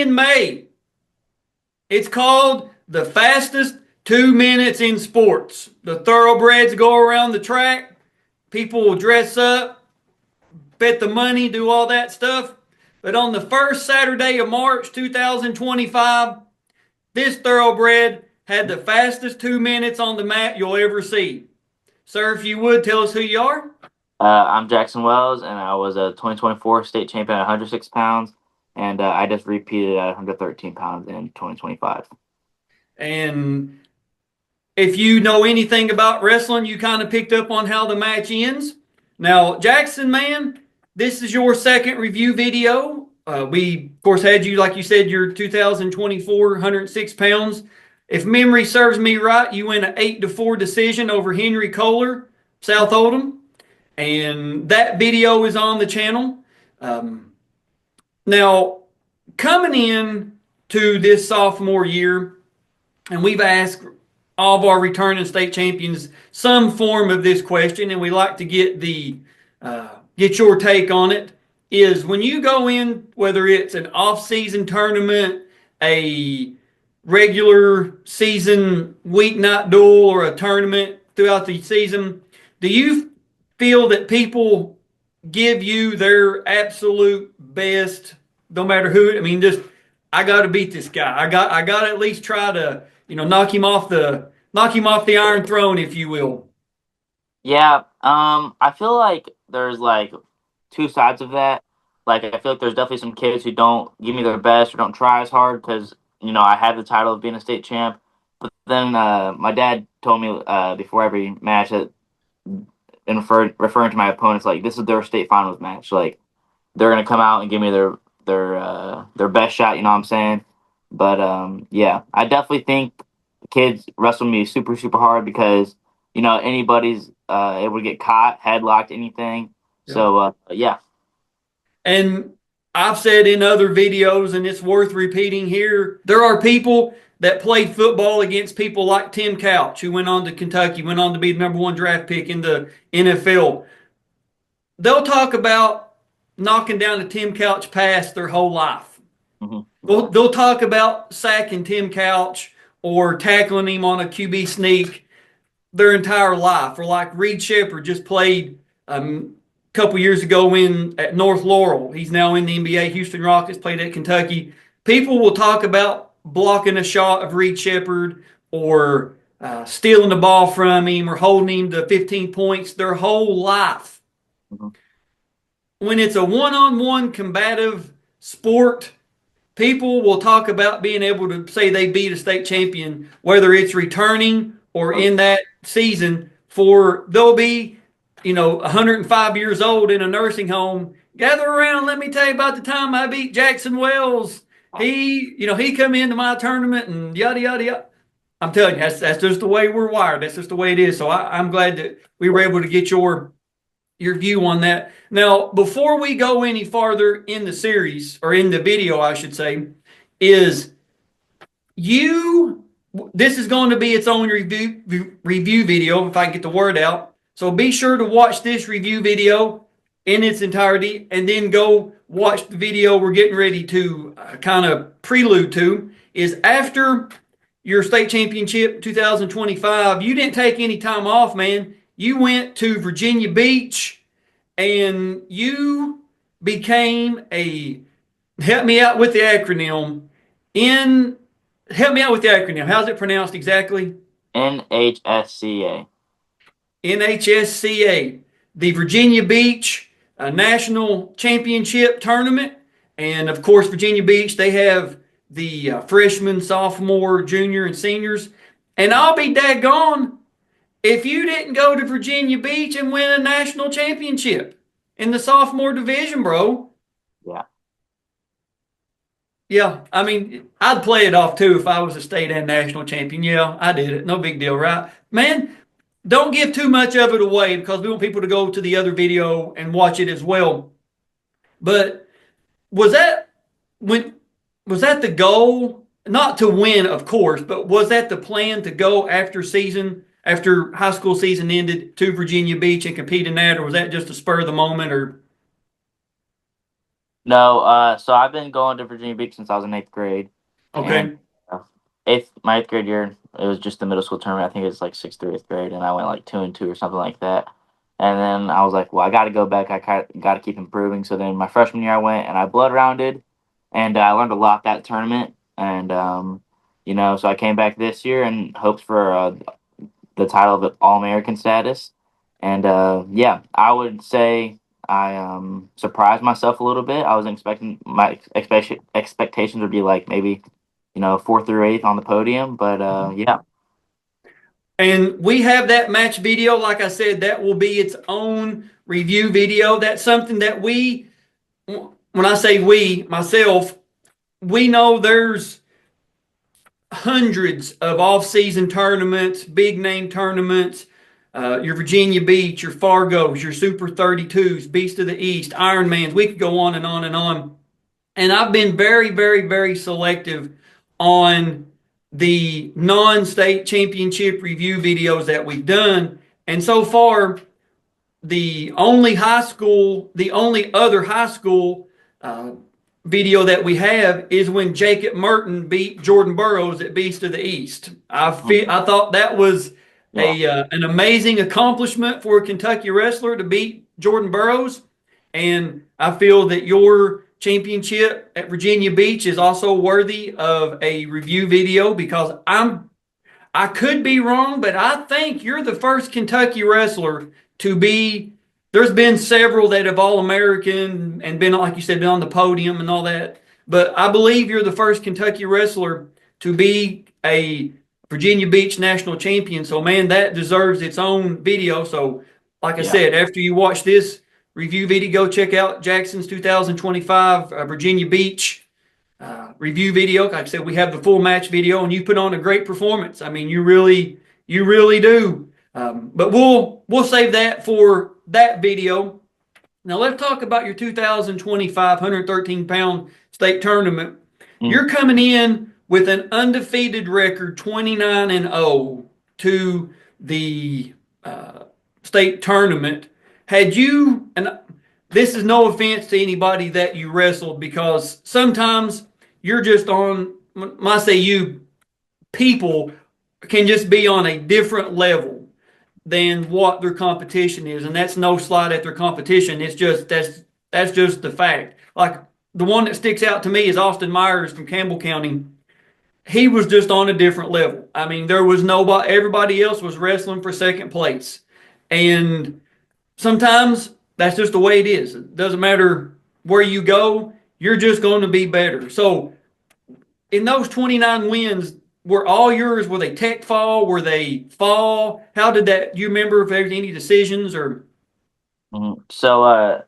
in May. It's called the fastest 2 minutes in sports. The thoroughbreds go around the track. People will dress up, bet the money, do all that stuff. But on the first Saturday of March 2025, this thoroughbred had the fastest 2 minutes on the mat you'll ever see. Sir, if you would, tell us who you are. I'm Jackson Wells, and I was a 2024 state champion at 106 pounds, and I just repeated at 113 pounds in 2025. And if you know anything about wrestling, you kind of picked up on how the match ends. Now, Jackson, man, this is your second review video. We, of course, had you, like you said, your 2024 106 pounds. If memory serves me right, you win an 8-4 decision over Henry Kohler, South Oldham. And that video is on the channel. Now, coming in to this sophomore year, and we've asked all of our returning state champions some form of this question, and we like to get get your take on it. Is when you go in, whether it's an off-season tournament, a regular season weeknight duel, or a tournament throughout the season, do you feel that people give you their absolute best, no matter who? I mean, just I got to beat this guy. I got to at least try to knock him off the Iron Throne, if you will. Yeah, I feel like there's like two sides of that. Like I feel like there's definitely some kids who don't give me their best or don't try as hard because I have the title of being a state champ. But then my dad told me before every match that, and referring to my opponents, like this is their state finals match. Like they're gonna come out and give me their best shot. You know what I'm saying? But yeah, I definitely think kids wrestle me super super hard because anybody's able to get caught, headlocked, anything. Yeah. So yeah. And I've said in other videos, and it's worth repeating here, there are people that played football against people like Tim Couch, who went on to Kentucky, went on to be the #1 draft pick in the NFL. They'll talk about knocking down a Tim Couch pass their whole life. Mm-hmm. They'll talk about sacking Tim Couch or tackling him on a QB sneak their entire life. Or like Reed Shepherd just played couple years ago at North Laurel. He's now in the NBA. Houston Rockets, played at Kentucky. People will talk about blocking a shot of Reed Shepherd or stealing the ball from him or holding him to 15 points their whole life. Mm-hmm. When it's a one-on-one combative sport, people will talk about being able to say they beat a state champion, whether it's returning or in that season. They'll be 105 years old in a nursing home. Gather around. Let me tell you about the time I beat Jackson Wells. He come into my tournament and yada, yada, yada. I'm telling you, that's just the way we're wired. That's just the way it is. So I'm glad that we were able to get your view on that. Now, before we go any farther in the series, or in the video, I should say, this is going to be its own review video, if I can get the word out. So be sure to watch this review video in its entirety and then go watch the video we're getting ready to kind of prelude to. Is after your state championship 2025, you didn't take any time off, man. You went to Virginia Beach and you became help me out with the acronym. How's it pronounced exactly? NHSCA. NHSCA, the Virginia Beach National Championship Tournament. And of course, Virginia Beach, they have the freshmen, sophomore, junior, and seniors. And I'll be daggone if you didn't go to Virginia Beach and win a national championship in the sophomore division, bro. Yeah. Yeah, I mean, I'd play it off too if I was a state and national champion. Yeah, I did it. No big deal, right? Man, don't give too much of it away because we want people to go to the other video and watch it as well. But was that the goal? Not to win, of course, but was that the plan to go after high school season ended to Virginia Beach and compete in that, or was that just a spur of the moment? Or No, so I've been going to Virginia Beach since I was in eighth grade, and Okay. uh, my eighth grade year, it was just the middle school tournament. I think it was like sixth through eighth grade, and I went like 2-2 or something like that. And then I was like, well, I got to go back. I got to keep improving. So then my freshman year, I went and I blood rounded, and I learned a lot that tournament. And so I came back this year and hopes for the title of All American status. And yeah, I would say I surprised myself a little bit. I wasn't expecting expectations would be like maybe fourth or eighth on the podium, but yeah, And we have that match video. Like I said, that will be its own review video. That's something that when I say we, myself, we know there's hundreds of off-season tournaments, big name tournaments, your Virginia Beach, your Fargos, your Super 32s, Beast of the East, Ironmans. We could go on and on and on. And I've been very, very, very selective on the non-state championship review videos that we've done. And so far, the only other high school uh, video that we have is when Jacob Merton beat Jordan Burroughs at Beast of the East. I thought that was yeah, a an amazing accomplishment for a Kentucky wrestler to beat Jordan Burroughs, and I feel that your championship at Virginia Beach is also worthy of a review video because I could be wrong, but I think you're the first Kentucky wrestler to be. There's been several that have All American and been, like you said, been on the podium and all that. But I believe you're the first Kentucky wrestler to be a Virginia Beach national champion. So, man, that deserves its own video. So, like I yeah, said, after you watch this review video, go check out Jackson's 2025 Virginia Beach review video. Like I said, we have the full match video, and you put on a great performance. I mean, you really do. But we'll save that for that video. Now let's talk about your 2025 113-pound state tournament. mm, You're coming in with an undefeated record, 29-0 to the state tournament. Had you, and this is no offense to anybody that you wrestled, because sometimes you're just on, when I say you, people can just be on a different level than what their competition is, and that's no slight at their competition. It's just that's just the fact. Like the one that sticks out to me is Austin Myers from Campbell County. He was just on a different level. I mean, there was nobody. Everybody else was wrestling for second place, and sometimes that's just the way it is. It doesn't matter where you go. You're just going to be better. So in those 29 wins, were all yours? Were they tech fall? Were they fall? How did that? Do you remember if there was any decisions or? So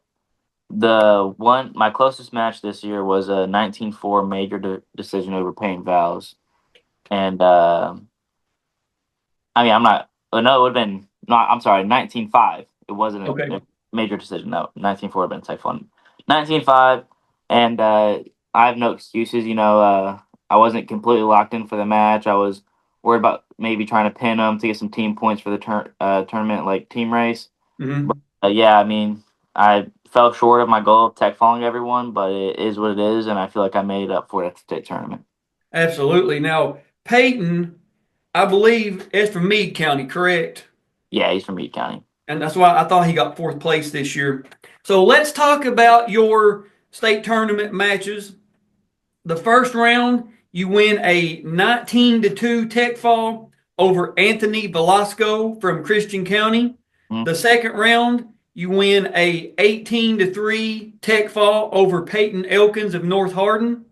my closest match this year was a 19-4 major decision over Payne Vows, and I mean I'm not. No, it would have been not. I'm sorry, 19-5. It wasn't a Okay. major decision. No, 19-4 would have been Typhoon. 19-5, and I have no excuses. I wasn't completely locked in for the match. I was worried about maybe trying to pin them to get some team points for the tournament, like team race. But Mm-hmm. yeah, I mean, I fell short of my goal of tech falling everyone, but it is what it is, and I feel like I made up for it at the state tournament. Absolutely. Now, Peyton, I believe, is from Meade County, correct? Yeah, he's from Meade County. And that's why I thought he got fourth place this year. So let's talk about your state tournament matches. The first round, you win a 19-2 tech fall over Anthony Velasco from Christian County. Mhm. The second round, you win a 18-3 tech fall over Peyton Elkins of North Hardin.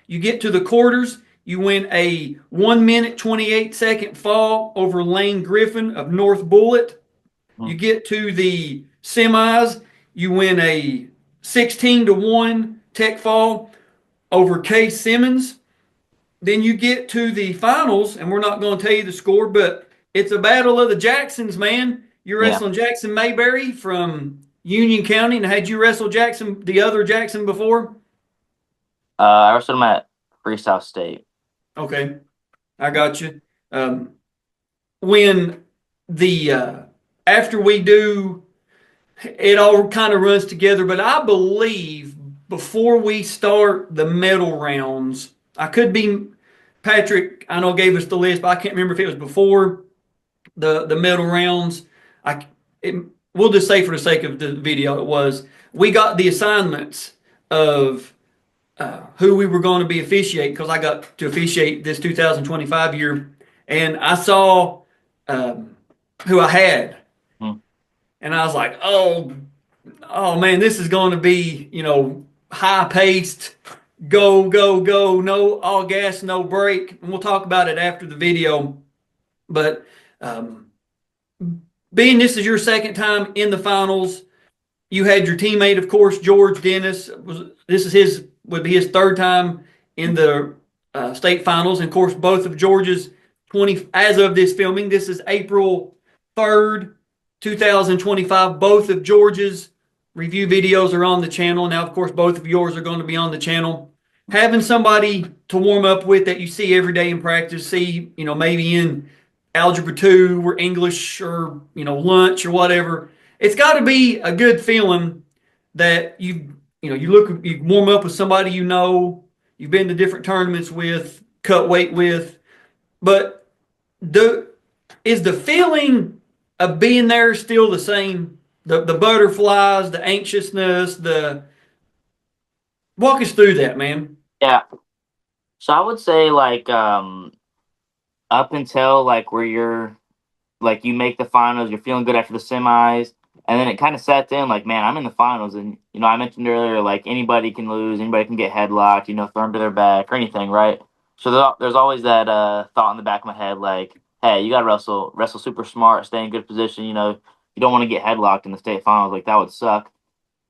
You get to the quarters, you win a 1 minute 28-second fall over Lane Griffin of North Bullitt. You Mhm. get to the semis, you win a 16-1 tech fall over Case Simmons. Then you get to the finals, and we're not going to tell you the score, but it's a battle of the Jacksons, man. You're Yeah, wrestling Jackson Mayberry from Union County. And had you wrestled the other Jackson before? I wrestled him at Freestyle State. Okay, I got you. When the after we do, it all kind of runs together, but I believe before we start the medal rounds. I could be Patrick. I know gave us the list, but I can't remember if it was before the medal rounds. I it, we'll just say for the sake of the video, it was. We got the assignments of who we were going to be officiating because I got to officiate this 2025 year, and I saw who I had, Hmm. and I was like, oh man, this is going to be high paced, go go go, no all gas no brake, and we'll talk about it after the video, but. Being this is your second time in the finals, you had your teammate, of course, George Dennis. Would be his third time in the state finals, and of course, both of George's 20 as of this filming. This is April 3rd, 2025. Both of George's review videos are on the channel now. Of course, both of yours are going to be on the channel. Having somebody to warm up with that you see every day in practice, maybe in Algebra 2 or English or lunch or whatever, it's got to be a good feeling that you warm up with somebody you've been to different tournaments with, cut weight with, but is the feeling of being there still the same? The butterflies, the anxiousness, walk us through that, man. Yeah. So I would say like up until like where you're like you make the finals, you're feeling good after the semis, and then it kind of sets in like, man, I'm in the finals, and I mentioned earlier like anybody can lose, anybody can get headlocked, thrown to their back or anything, right? So there's always that thought in the back of my head like, hey, you gotta wrestle super smart, stay in good position, you don't want to get headlocked in the state finals, like that would suck.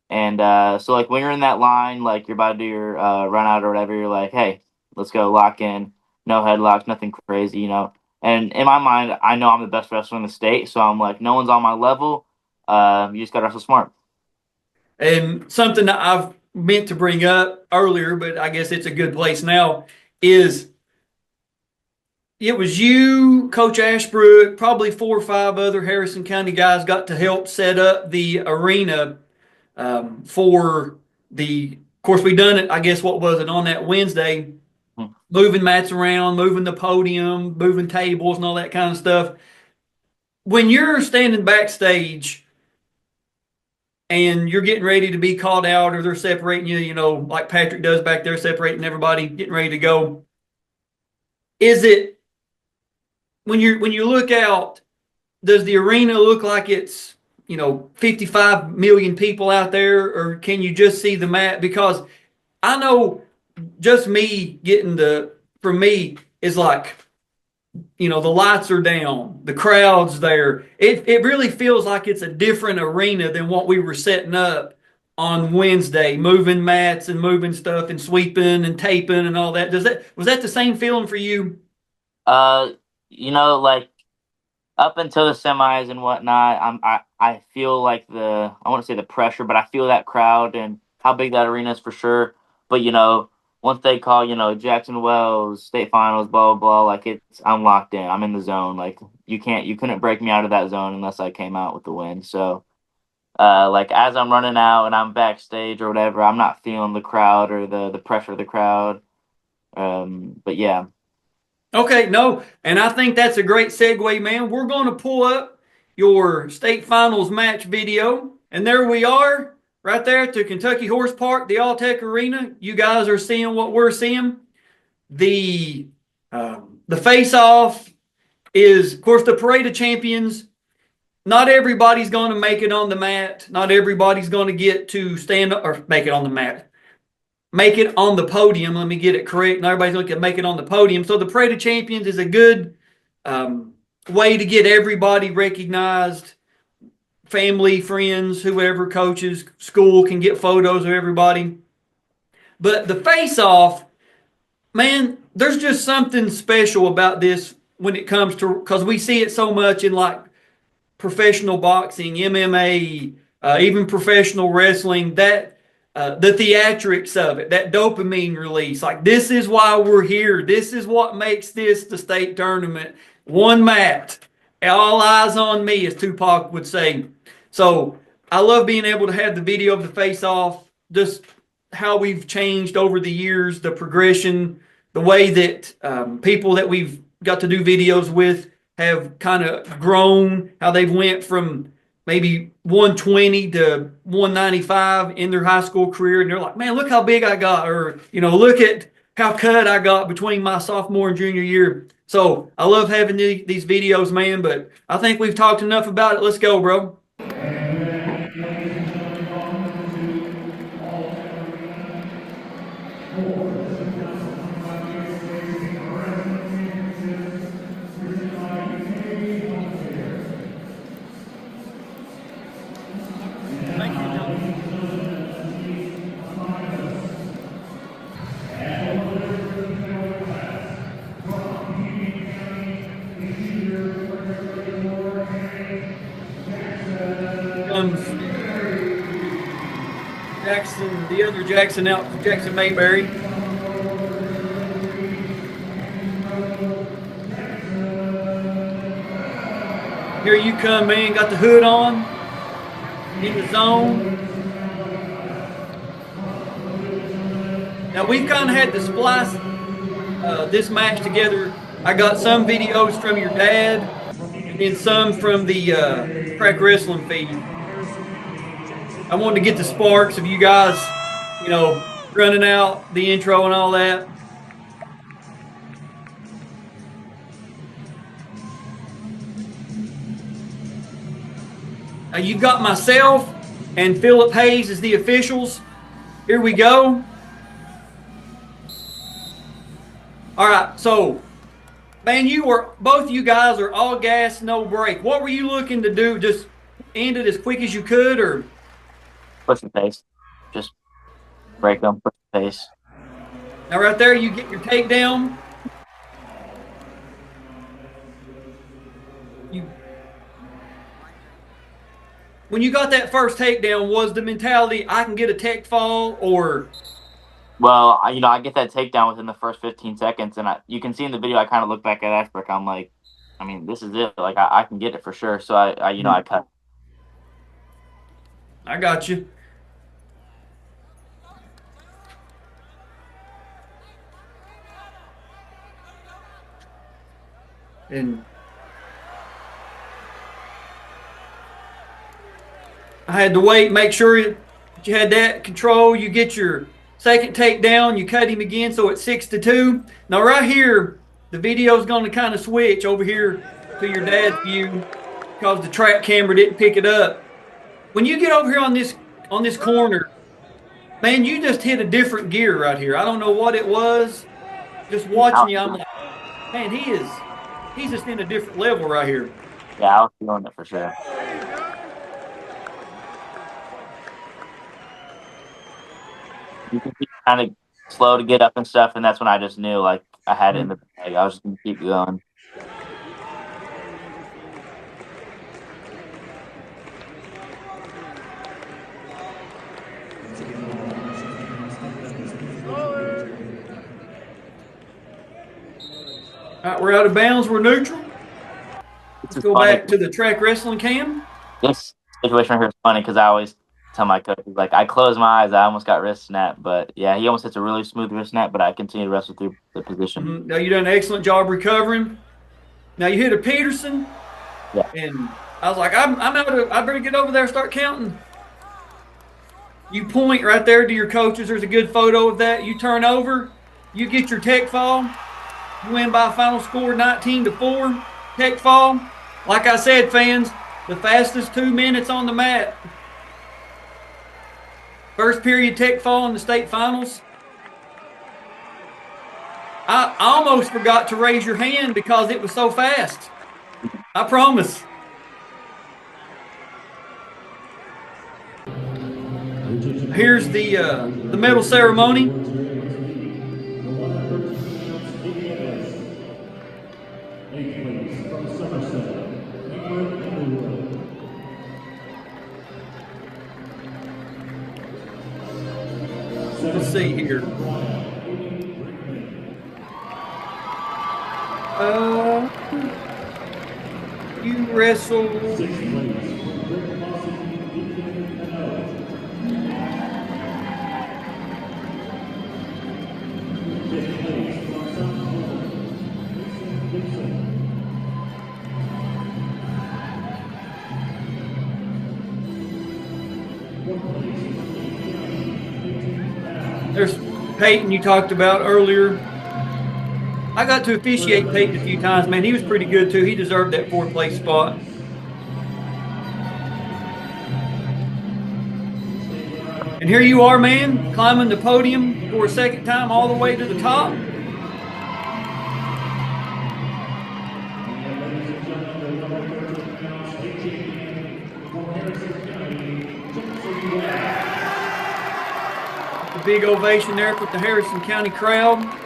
And so like when you're in that line, like you're about to do your run out or whatever, you're like, hey, let's go lock in, no headlocks, nothing crazy. And in my mind, I know I'm the best wrestler in the state, so I'm like, no one's on my level. You just gotta wrestle smart. And something that I've meant to bring up earlier, but I guess it's a good place now, is it was you, Coach Ashbrook, probably 4 or 5 other Harrison County guys got to help set up the arena for of course, we done it, I guess, what was it, on that Wednesday, moving mats around, moving the podium, moving tables and all that kind of stuff. When you're standing backstage and you're getting ready to be called out or they're separating you, like Patrick does back there, separating everybody, getting ready to go, is it, when you look out, does the arena look like it's 55 million people out there, or can you just see the mat? Because I know just me for me is like, the lights are down, the crowd's there. It really feels like it's a different arena than what we were setting up on Wednesday, moving mats and moving stuff and sweeping and taping and all that. Was that the same feeling for you? Like up until the semis and whatnot, I feel like I want to say the pressure, but I feel that crowd and how big that arena is for sure. But once they call, Jackson Wells state finals, blah blah blah, like I'm locked in. I'm in the zone. Like you couldn't break me out of that zone unless I came out with the win. So like as I'm running out and I'm backstage or whatever, I'm not feeling the crowd or the pressure of the crowd. But yeah. Okay, no, and I think that's a great segue, man. We're going to pull up your state finals match video, and there we are, right there at the Kentucky Horse Park, the All-Tech Arena. You guys are seeing what we're seeing. The face-off is, of course, the Parade of Champions. Not everybody's going to make it on the mat. Not everybody's going to get to stand up or make it on the mat. Make it on the podium. Let me get it correct. And everybody's looking at make it on the podium. So the Parade of Champions is a good way to get everybody recognized. Family, friends, whoever, coaches, school can get photos of everybody. But the face-off, man, there's just something special about this when it comes to, because we see it so much in like professional boxing, MMA, even professional wrestling, that the theatrics of it, that dopamine release. Like, this is why we're here. This is what makes this the state tournament. One mat, all eyes on me, as Tupac would say. So I love being able to have the video of the face-off. Just how we've changed over the years, the progression, the way that people that we've got to do videos with have kind of grown, how they've went from maybe 120 to 195 in their high school career. And they're like, man, look how big I got. Or, look at how cut I got between my sophomore and junior year. So I love having these videos, man, but I think we've talked enough about it. Let's go, bro. Jackson, the other Jackson out, Jackson Mayberry. Here you come, man. Got the hood on, in the zone. Now we've kind of had to splice this match together. I got some videos from your dad, and then some from the track wrestling feed. I wanted to get the sparks of you guys, running out the intro and all that. You've got myself and Philip Hayes as the officials. Here we go. All right, so, man, both you guys are all gas, no brake. What were you looking to do? Just end it as quick as you could, or? Push the pace. Just break them, push the pace. Now right there, you get your takedown. When you got that first takedown, was the mentality, I can get a tech fall, or? Well, I get that takedown within the first 15 seconds, and you can see in the video, I kind of look back at Ashbrook. I'm like, this is it. Like, I can get it for sure. So, I cut. I got you. And I had to wait, make sure you had that control. You get your second takedown, you cut him again, so it's 6-2. Now right here, the video is going to kind of switch over here to your dad's view because the track camera didn't pick it up. When you get over here on this corner, man, you just hit a different gear right here. I don't know what it was. Just watching you, I'm like, man, he's just in a different level right here. Yeah, I was feeling it for sure. You can be kind of slow to get up and stuff, and that's when I just knew, like, I had it in the bag. I was just going to keep going. All right, we're out of bounds. We're neutral. Let's go back to the track wrestling cam. This situation right here is funny because I always tell my coach, like, I close my eyes, I almost got wrist snap. But, yeah, he almost hits a really smooth wrist snap, but I continue to wrestle through the position. Mm-hmm. Now, you done an excellent job recovering. Now, you hit a Peterson. Yeah. And I was like, I'm out of, I better get over there and start counting. You point right there to your coaches. There's a good photo of that. You turn over. You get your tech fall. You win by a final score 19-4. Tech fall. Like I said, fans, the fastest 2 minutes on the mat. First period tech fall in the state finals. I almost forgot to raise your hand because it was so fast. I promise. Here's the medal ceremony. Let's see here. You wrestled. Peyton, you talked about earlier. I got to officiate Peyton a few times, man. He was pretty good too. He deserved that fourth place spot. And here you are, man, climbing the podium for a second time all the way to the top. A big ovation there for the Harrison County crowd.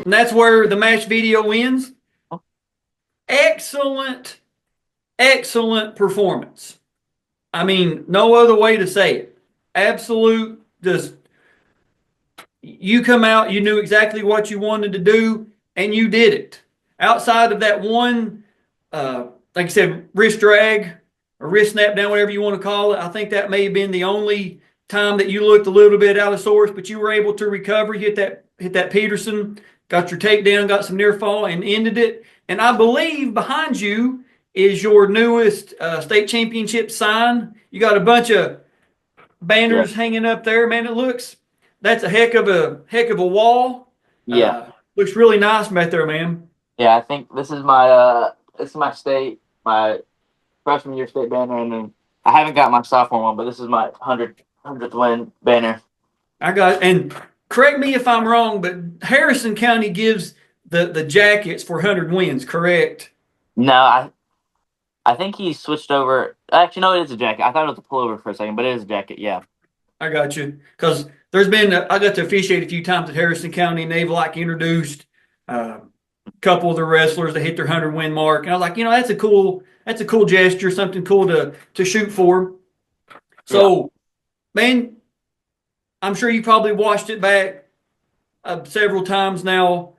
And that's where the match video ends. Excellent, excellent performance. I mean, no other way to say it. Absolute, just, you come out, you knew exactly what you wanted to do, and you did it. Outside of that one, like I said, wrist drag or wrist snap down, whatever you want to call it, I think that may have been the only time that you looked a little bit out of sorts, but you were able to recover, hit that Peterson, got your takedown, got some near fall, and ended it. And I believe behind you is your newest state championship sign. You got a bunch of banners hanging up there, man. That's a heck of a wall. Yeah, looks really nice back there, man. yeah. I think this is my state, my freshman year state banner, and then I haven't got my sophomore one, but this is my 100th win banner. And correct me if I'm wrong, but Harrison County gives the jackets for 100 wins, correct? No, I think he switched over. Actually, no, it is a jacket. I thought it was a pullover for a second, but it is a jacket. Yeah. I got you. Because I got to officiate a few times at Harrison County, and they've like introduced a couple of the wrestlers that hit their 100 win mark, and I was like, that's a cool gesture, something cool to shoot for. So, man, I'm sure you probably watched it back several times now.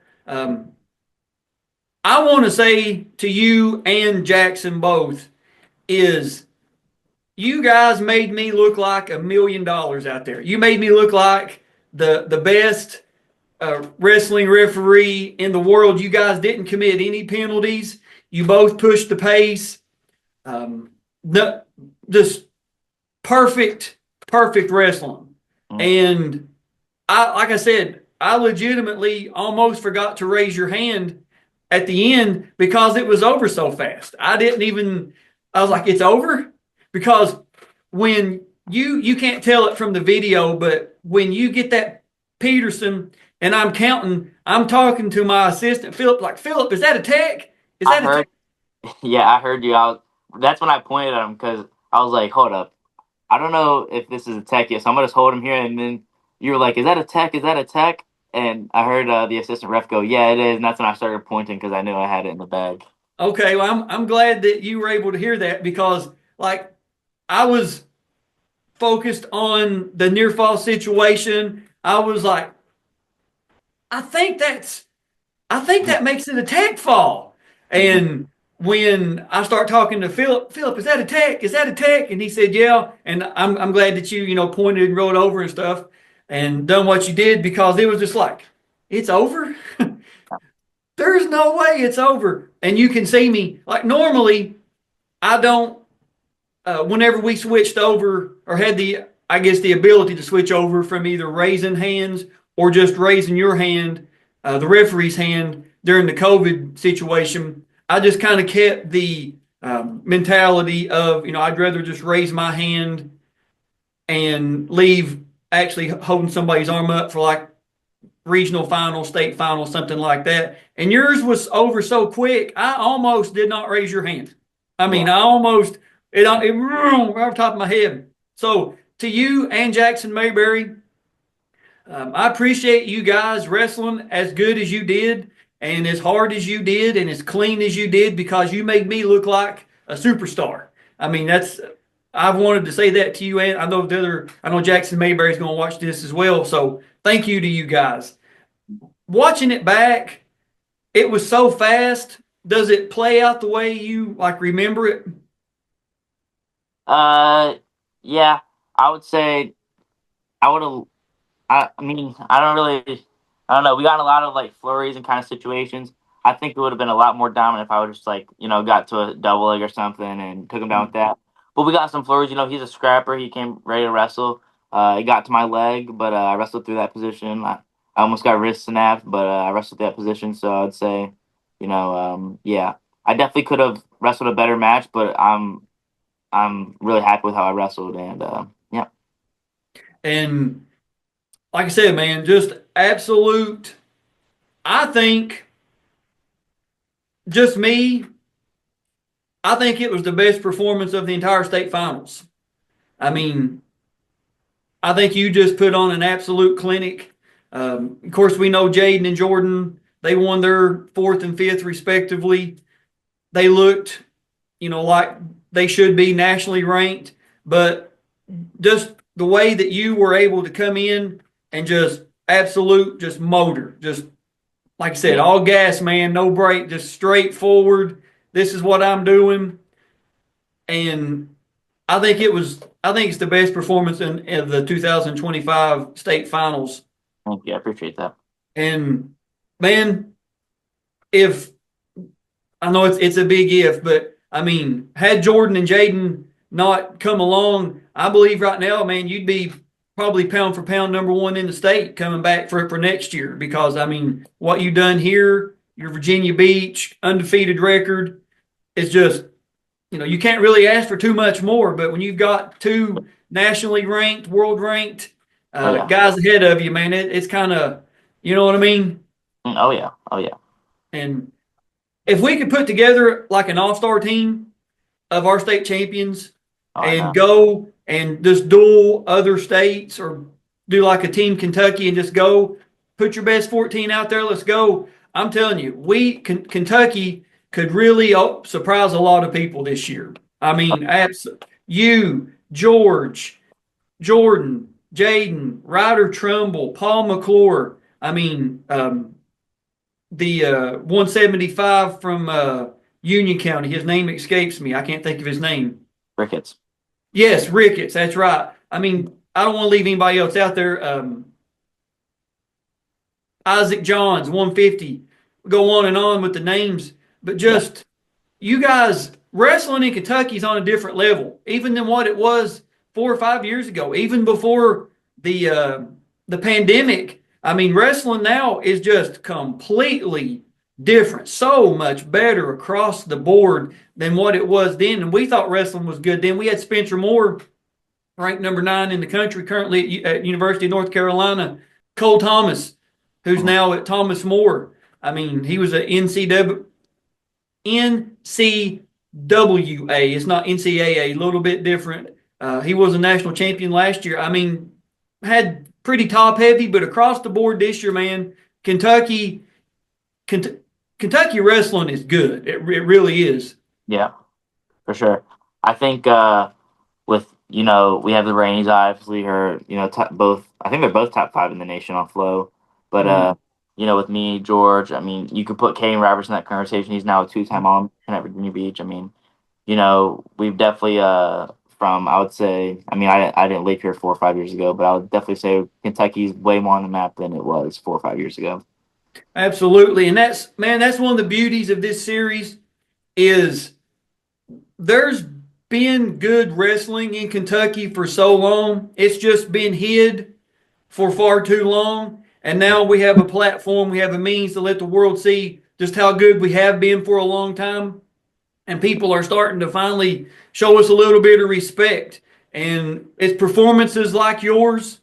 I want to say to you and Jackson both is you guys made me look like $1 million out there. You made me look like the best wrestling referee in the world. You guys didn't commit any penalties. You both pushed the pace. Just perfect wrestling. And like I said, I legitimately almost forgot to raise your hand at the end because it was over so fast. I was like, it's over? Because when you can't tell it from the video, but when you get that Peterson and I'm counting, I'm talking to my assistant, Philip, like, Philip, is that a tech? Is that a tech? Yeah, I heard you. That's when I pointed at him because I was like, hold up. I don't know if this is a tech yet, so I'm going to just hold him here. And then you were like, is that a tech? Is that a tech? And I heard the assistant ref go, yeah, it is. And that's when I started pointing because I knew I had it in the bag. Okay, well, I'm glad that you were able to hear that because, like, I was focused on the near fall situation. I was like, I think that makes it a tech fall. And when I start talking to Philip, is that a tech? Is that a tech? And he said, yeah. And I'm glad that you pointed and rolled over and stuff and done what you did because it was just like, it's over. There's no way it's over. And you can see me like normally I don't, whenever we switched over or had the ability to switch over from either raising hands or just raising your hand, the referee's hand during the COVID situation, I just kind of kept the mentality of, I'd rather just raise my hand and leave actually holding somebody's arm up for like regional final, state final, something like that. And yours was over so quick, I almost did not raise your hand. I mean, I almost, it right off the top of my head. So to you and Jackson Mayberry, I appreciate you guys wrestling as good as you did and as hard as you did and as clean as you did because you made me look like a superstar. I mean, I've wanted to say that to you, and I know Jackson Mayberry's going to watch this as well. So thank you to you guys. Watching it back, it was so fast. Does it play out the way you remember it? Yeah, I would say I would have I mean, I don't know. We got in a lot of like flurries and kind of situations. I think it would have been a lot more dominant if I would just like, got to a double leg or something and took him down with that. But we got some flurries. He's a scrapper. He came ready to wrestle. He got to my leg, but I wrestled through that position. I almost got wrist snapped, but I wrestled through that position. So I'd say, yeah, I definitely could have wrestled a better match, but I'm really happy with how I wrestled, and yeah. And like I said, man, just absolute. I think, just me, I think it was the best performance of the entire state finals. I mean, I think you just put on an absolute clinic. Of course, we know Jaden and Jordan, they won their fourth and fifth respectively. They looked, like they should be nationally ranked, but just the way that you were able to come in and just absolute, just motor, just like I said, Yeah. all gas, man, no brake, just straight forward. This is what I'm doing. And I think it's the best performance in the 2025 state finals. Thank you. I appreciate that. And man, if I know it's a big if, but I mean, had Jordan and Jaden not come along, I believe right now, man, you'd be probably pound for pound number one in the state coming back for next year. Because I mean, what you done here, your Virginia Beach undefeated record, is just, you can't really ask for too much more. But when you've got two nationally ranked, world ranked Oh yeah. guys ahead of you, man, it's kind of, you know what I mean. Oh yeah. Oh yeah. And if we could put together like an all-star team of our state champions Oh, I and know. go and just duel other states, or do like a team Kentucky and just go put your best 14 out there, let's go. I'm telling you, Kentucky could really surprise a lot of people this year. I mean, you, George, Jordan, Jaden, Ryder Trumbull, Paul McClure. I mean, the 175 from Union County. His name escapes me. I can't think of his name. Ricketts. Yes, Ricketts. That's right. I mean, I don't want to leave anybody else out there. Isaac Johns, 150. Go on and on with the names, but Yeah. just you guys, wrestling in Kentucky is on a different level, even than what it was 4 or 5 years ago, even before the pandemic. I mean, wrestling now is just completely different, so much better across the board than what it was then. And we thought wrestling was good then. We had Spencer Moore, ranked number 9 in the country, currently at University of North Carolina. Cole Thomas, who's Mhm. now at Thomas More. I mean, he was a NCWA. It's not NCAA, a little bit different. He was a national champion last year. I mean, had pretty top heavy, but across the board this year, man, Kentucky, Kentucky wrestling is good. It really is. Yeah, for sure. I think with we have the Rainies, obviously, her both. I think they're both top 5 in the nation on flow. But Mm. with me, George. I mean, you could put Kane Roberts in that conversation. He's now a 2-time All at Virginia Beach. I mean, we've definitely from I would say. I mean, I didn't live here 4 or 5 years ago, but I would definitely say Kentucky's way more on the map than it was 4 or 5 years ago. Absolutely, and that's one of the beauties of this series is there's been good wrestling in Kentucky for so long. It's just been hid for far too long. And now we have a platform, we have a means to let the world see just how good we have been for a long time. And people are starting to finally show us a little bit of respect. And it's performances like yours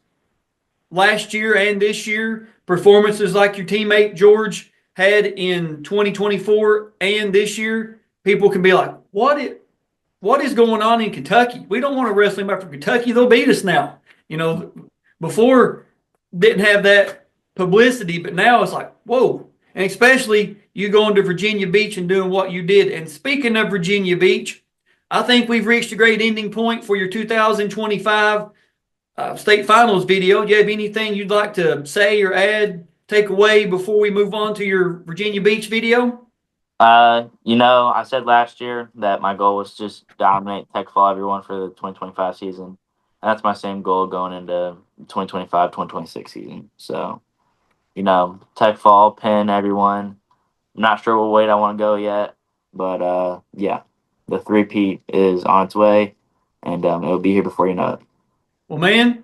last year and this year, performances like your teammate George had in 2024 and this year. People can be like, what is going on in Kentucky? We don't want to wrestle anybody from Kentucky. They'll beat us now. Before didn't have that publicity, but now it's like, whoa. And especially you going to Virginia Beach and doing what you did. And speaking of Virginia Beach, I think we've reached a great ending point for your 2025 state finals video. Do you have anything you'd like to say or add, take away before we move on to your Virginia Beach video? I said last year that my goal was just dominate tech fall everyone for the 2025 season. That's my same goal going into 2025-2026 season. So, you know, Tech Fall, Penn, everyone. I'm not sure what weight I want to go yet, but yeah, the three-peat is on its way, and it'll be here before you know it. Well, man,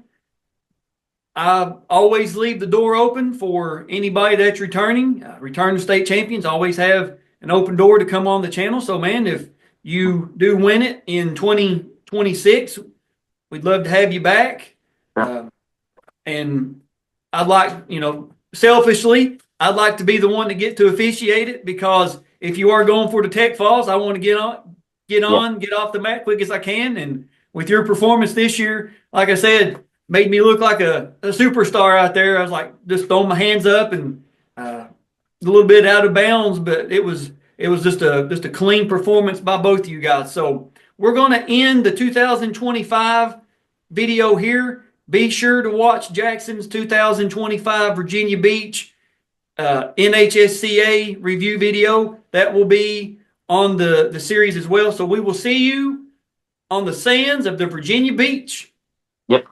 I always leave the door open for anybody that's returning. Returning state champions always have an open door to come on the channel. So, man, if you do win it in 2026, we'd love to have you back. Sure. And I'd like, selfishly, I'd like to be the one to get to officiate it, because if you are going for the Tech Falls, I want to get off the mat quick as I can. And with your performance this year, like I said, made me look like a superstar out there. I was like just throwing my hands up and a little bit out of bounds, but it was just a clean performance by both of you guys. So we're going to end the 2025 video here. Be sure to watch Jackson's 2025 Virginia Beach NHSCA review video. That will be on the series as well. So we will see you on the sands of the Virginia Beach. Yep.